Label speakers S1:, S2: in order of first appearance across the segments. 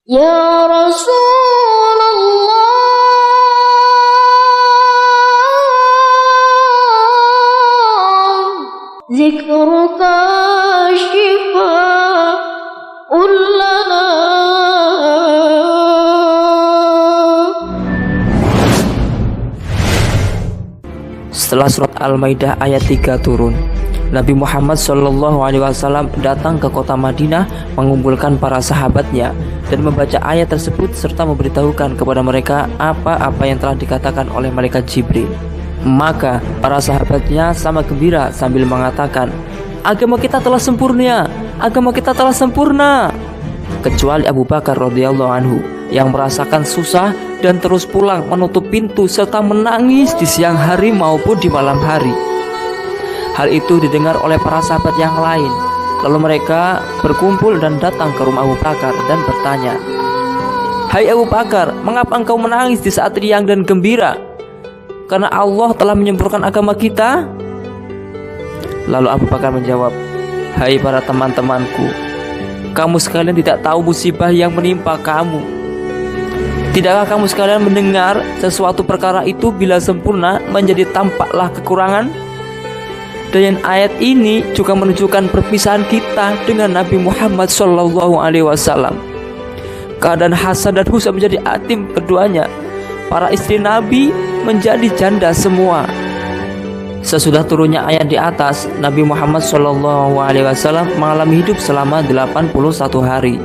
S1: Ya Rasulullah, zikruka shifa'un lana.
S2: Setelah surat Al-Maidah ayat 3 turun, Nabi Muhammad SAW datang ke kota Madinah mengumpulkan para sahabatnya dan membaca ayat tersebut serta memberitahukan kepada mereka apa-apa yang telah dikatakan oleh malaikat Jibril. Maka para sahabatnya sama gembira sambil mengatakan, agama kita telah sempurna, agama kita telah sempurna. Kecuali Abu Bakar radhiyallahu anhu yang merasakan susah dan terus pulang menutup pintu serta menangis di siang hari maupun di malam hari. Hal itu didengar oleh para sahabat yang lain. Lalu mereka berkumpul dan datang ke rumah Abu Bakar dan bertanya, "Hai Abu Bakar, mengapa engkau menangis di saat riang dan gembira? Karena Allah telah menyempurnakan agama kita?" Lalu Abu Bakar menjawab, "Hai para teman-temanku, kamu sekalian tidak tahu musibah yang menimpa kamu. Tidakkah kamu sekalian mendengar sesuatu perkara itu bila sempurna menjadi tampaklah kekurangan? Dan ayat ini juga menunjukkan perpisahan kita dengan Nabi Muhammad SAW. Keadaan Hasan dan Husain menjadi yatim keduanya. Para istri Nabi menjadi janda semua." Sesudah turunnya ayat di atas, Nabi Muhammad SAW mengalami hidup selama 81 hari.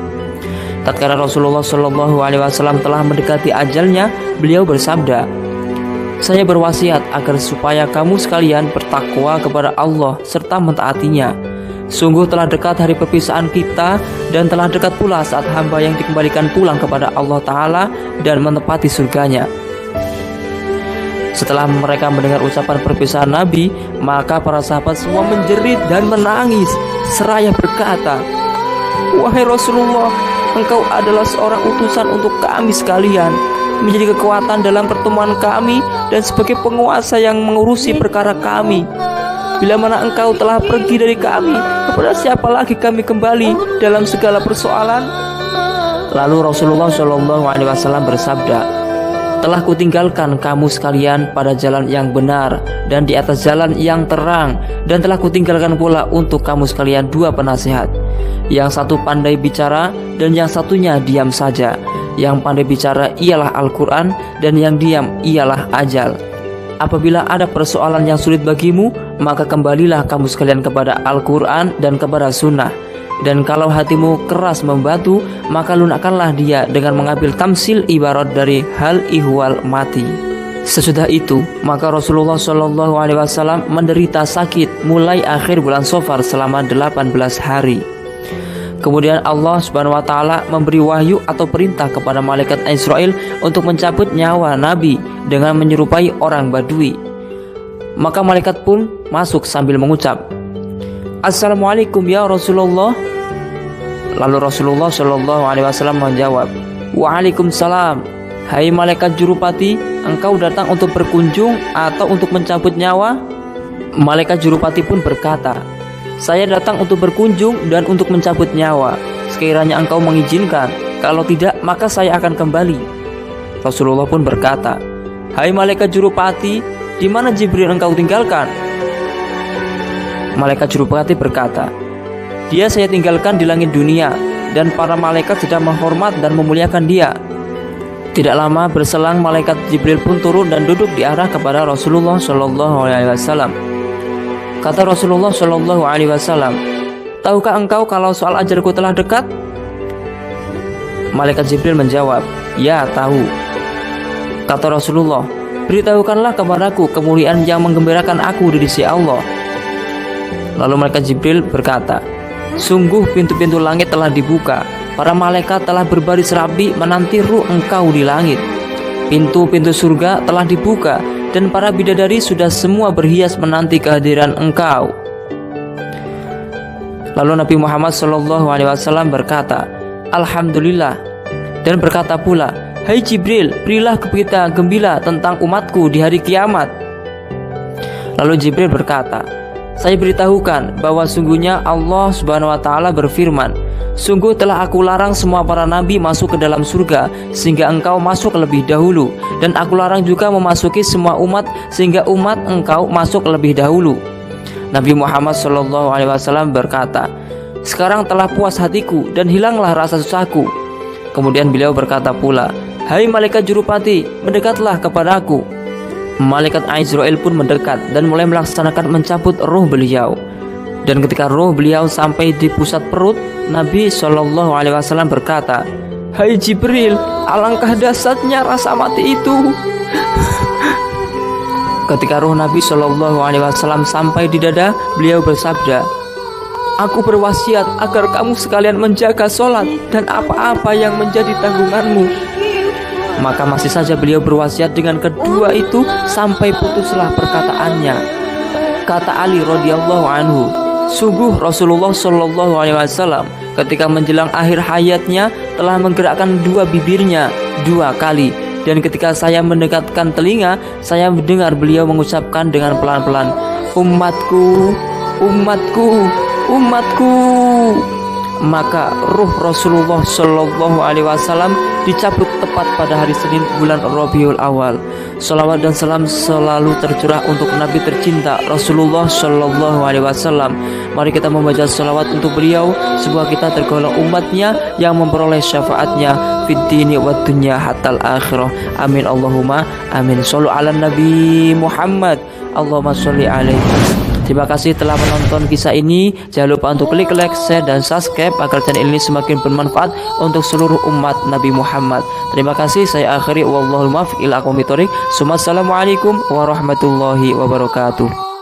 S2: Tatkala Rasulullah SAW telah mendekati ajalnya, beliau bersabda, "Saya berwasiat agar supaya kamu sekalian bertakwa kepada Allah serta mentaatinya. Sungguh telah dekat hari perpisahan kita dan telah dekat pula saat hamba yang dikembalikan pulang kepada Allah Ta'ala dan menepati surganya." Setelah mereka mendengar ucapan perpisahan Nabi, maka para sahabat semua menjerit dan menangis seraya berkata, "Wahai Rasulullah, engkau adalah seorang utusan untuk kami sekalian, menjadi kekuatan dalam pertemuan kami dan sebagai penguasa yang mengurusi perkara kami. Bila mana engkau telah pergi dari kami, kepada siapa lagi kami kembali dalam segala persoalan?" Lalu Rasulullah SAW bersabda, "Telah kutinggalkan kamu sekalian pada jalan yang benar dan di atas jalan yang terang, dan telah kutinggalkan pula untuk kamu sekalian dua penasihat. Yang satu pandai bicara dan yang satunya diam saja. Yang pandai bicara ialah Al-Quran dan yang diam ialah ajal. Apabila ada persoalan yang sulit bagimu, maka kembalilah kamu sekalian kepada Al-Quran dan kepada Sunnah. Dan kalau hatimu keras membatu, maka lunakkanlah dia dengan mengambil tamsil ibarat dari hal ihwal mati." Sesudah itu, maka Rasulullah SAW menderita sakit mulai akhir bulan Safar selama 18 hari. Kemudian Allah Subhanahu wa Ta'ala memberi wahyu atau perintah kepada malaikat Israel untuk mencabut nyawa Nabi dengan menyerupai orang Badui. Maka malaikat pun masuk sambil mengucap, "Assalamualaikum ya Rasulullah." Lalu Rasulullah SAW menjawab, "Waalaikumsalam. Hai malaikat Jurupati, engkau datang untuk berkunjung atau untuk mencabut nyawa?" Malaikat Jurupati pun berkata, "Saya datang untuk berkunjung dan untuk mencabut nyawa. Sekiranya engkau mengizinkan, kalau tidak maka saya akan kembali." Rasulullah pun berkata, "Hai malaikat Jurupati, di mana Jibril engkau tinggalkan?" Malaikat Jurupati berkata, "Dia saya tinggalkan di langit dunia, dan para malaikat sedang menghormat dan memuliakan dia." Tidak lama berselang, malaikat Jibril pun turun dan duduk di arah kepada Rasulullah SAW. Kata Rasulullah SAW, "Tahukah engkau kalau soal ajalku telah dekat?" Malaikat Jibril menjawab, "Ya, tahu." Kata Rasulullah, "Beritahukanlah kepadaku kemuliaan yang menggembirakan aku di sisi Allah." Lalu malaikat Jibril berkata, "Sungguh pintu-pintu langit telah dibuka. Para malaikat telah berbaris rapi menanti ruh engkau di langit. Pintu-pintu surga telah dibuka dan para bidadari sudah semua berhias menanti kehadiran engkau." Lalu Nabi Muhammad SAW berkata, "Alhamdulillah," dan berkata pula, "Hai Jibril, berilah kita gembira tentang umatku di hari kiamat." Lalu Jibril berkata, "Saya beritahukan bahwa sungguhnya Allah Subhanahu wa Ta'ala berfirman, Sungguh telah aku larang semua para nabi masuk ke dalam surga, sehingga engkau masuk lebih dahulu. Dan aku larang juga memasuki semua umat, sehingga umat engkau masuk lebih dahulu. Nabi Muhammad SAW berkata, sekarang telah puas hatiku dan hilanglah rasa susahku. Kemudian beliau berkata pula, hai malaikat jurupati, mendekatlah kepadaku. Malaikat Azrail pun mendekat dan mulai melaksanakan mencabut roh beliau. Dan ketika roh beliau sampai di pusat perut, Nabi SAW berkata, hai Jibril, alangkah dahsyatnya rasa mati itu. Ketika roh Nabi SAW sampai di dada, beliau bersabda, aku berwasiat agar kamu sekalian menjaga sholat dan apa-apa yang menjadi tanggunganmu. Maka masih saja beliau berwasiat dengan kedua itu sampai putuslah perkataannya. Kata Ali radhiyallahu anhu, sungguh Rasulullah SAW ketika menjelang akhir hayatnya telah menggerakkan dua bibirnya 2 kali. Dan ketika saya mendekatkan telinga, saya mendengar beliau mengucapkan dengan pelan-pelan, umatku, umatku, umatku. Maka ruh Rasulullah SAW dicabut tepat pada hari Senin bulan Rabiul Awal. Salawat dan salam selalu tercurah untuk Nabi tercinta Rasulullah SAW. Mari kita membaca salawat untuk beliau, semoga kita tergolong umatnya yang memperoleh syafaatnya fid dini wad dunya hatal akhirah. Amin Allahumma amin. Shallu ala Nabi Muhammad. Allahumma sholli alaihi. Terima kasih telah menonton kisah ini. Jangan lupa untuk klik like, share, dan subscribe agar channel ini semakin bermanfaat untuk seluruh umat Nabi Muhammad. Terima kasih. Saya akhiri wallahul muwaffiq ila aqwamit thoriq. Assalamualaikum warahmatullahi wabarakatuh.